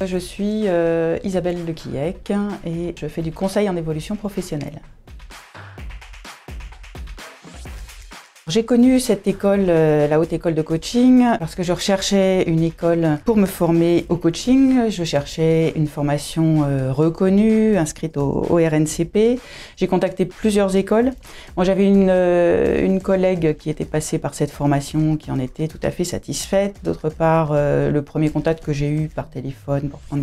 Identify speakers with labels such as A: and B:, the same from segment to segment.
A: Je suis Isabelle Lequillec et je fais du conseil en évolution professionnelle. J'ai connu cette école, la Haute École de Coaching, parce que je recherchais une école pour me former au coaching. Je cherchais une formation reconnue, inscrite au RNCP. J'ai contacté plusieurs écoles. Moi, j'avais une collègue qui était passée par cette formation, qui en était tout à fait satisfaite. D'autre part, le premier contact que j'ai eu par téléphone pour prendre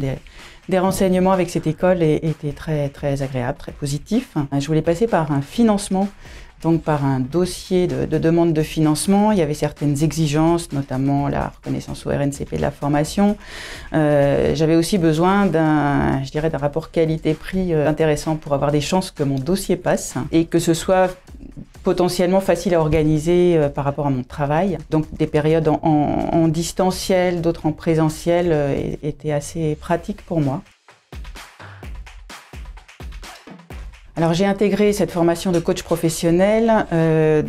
A: des renseignements avec cette école était très agréable, très positif. Je voulais passer par un financement. Donc par un dossier de demande de financement, il y avait certaines exigences, notamment la reconnaissance au RNCP de la formation. J'avais aussi besoin d'un rapport qualité-prix intéressant pour avoir des chances que mon dossier passe et que ce soit potentiellement facile à organiser par rapport à mon travail. Donc des périodes en distanciel, d'autres en présentiel étaient assez pratiques pour moi. Alors j'ai intégré cette formation de coach professionnel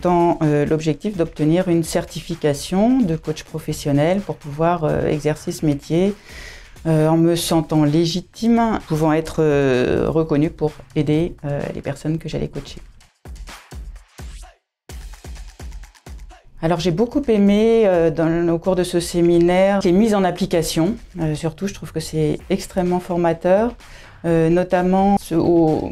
A: dans l'objectif d'obtenir une certification de coach professionnel pour pouvoir exercer ce métier en me sentant légitime, pouvant être reconnue pour aider les personnes que j'allais coacher. Alors j'ai beaucoup aimé au cours de ce séminaire les mises en application. Surtout, je trouve que c'est extrêmement formateur. Notamment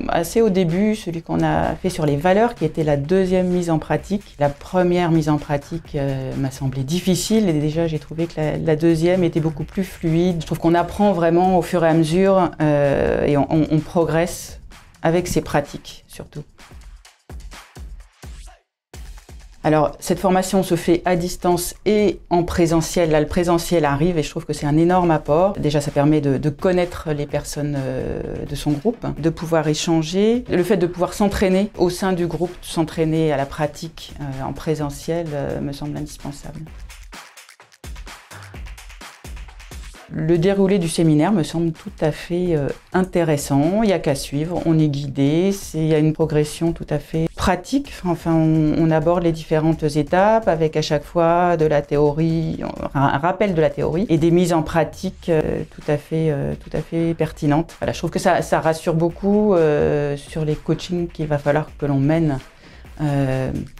A: assez au début, celui qu'on a fait sur les valeurs, qui était la deuxième mise en pratique. La première mise en pratique m'a semblé difficile et déjà j'ai trouvé que la deuxième était beaucoup plus fluide. Je trouve qu'on apprend vraiment au fur et à mesure et on progresse avec ces pratiques surtout. Alors, cette formation se fait à distance et en présentiel. Là, le présentiel arrive et je trouve que c'est un énorme apport. Déjà, ça permet de connaître les personnes de son groupe, de pouvoir échanger. Le fait de pouvoir s'entraîner au sein du groupe, s'entraîner à la pratique en présentiel me semble indispensable. Le déroulé du séminaire me semble tout à fait intéressant. Il n'y a qu'à suivre, on est guidé, il y a une progression tout à fait pratique. Enfin, on aborde les différentes étapes avec à chaque fois de la théorie, un rappel de la théorie et des mises en pratique tout à fait pertinentes. Voilà, je trouve que ça rassure beaucoup sur les coachings qu'il va falloir que l'on mène.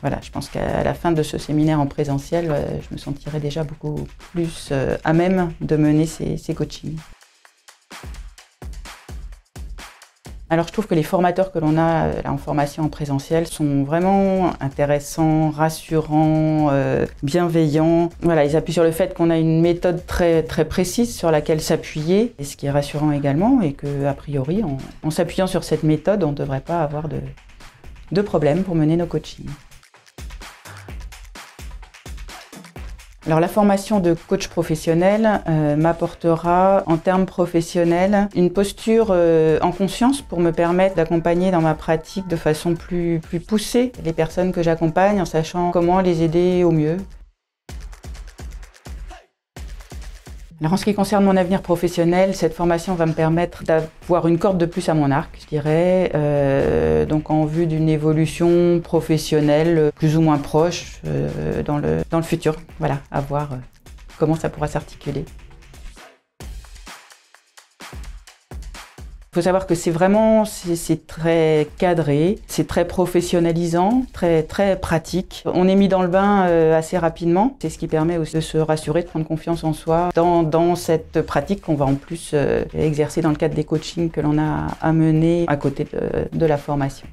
A: Voilà, je pense qu'à la fin de ce séminaire en présentiel, je me sentirai déjà beaucoup plus à même de mener ces coachings. Alors je trouve que les formateurs que l'on a en formation en présentiel sont vraiment intéressants, rassurants, bienveillants. Voilà, ils appuient sur le fait qu'on a une méthode très précise sur laquelle s'appuyer, et ce qui est rassurant également, et qu'a priori, en s'appuyant sur cette méthode, on ne devrait pas avoir de problèmes pour mener nos coachings. Alors la formation de coach professionnel m'apportera en termes professionnels une posture en conscience pour me permettre d'accompagner dans ma pratique de façon plus poussée les personnes que j'accompagne en sachant comment les aider au mieux. Alors en ce qui concerne mon avenir professionnel, cette formation va me permettre d'avoir une corde de plus à mon arc, je dirais, donc en vue d'une évolution professionnelle plus ou moins proche dans le futur. Voilà, à voir comment ça pourra s'articuler. Il faut savoir que c'est très cadré, c'est très professionnalisant, très pratique. On est mis dans le bain assez rapidement. C'est ce qui permet aussi de se rassurer, de prendre confiance en soi dans cette pratique qu'on va en plus exercer dans le cadre des coachings que l'on a à mener à côté de la formation.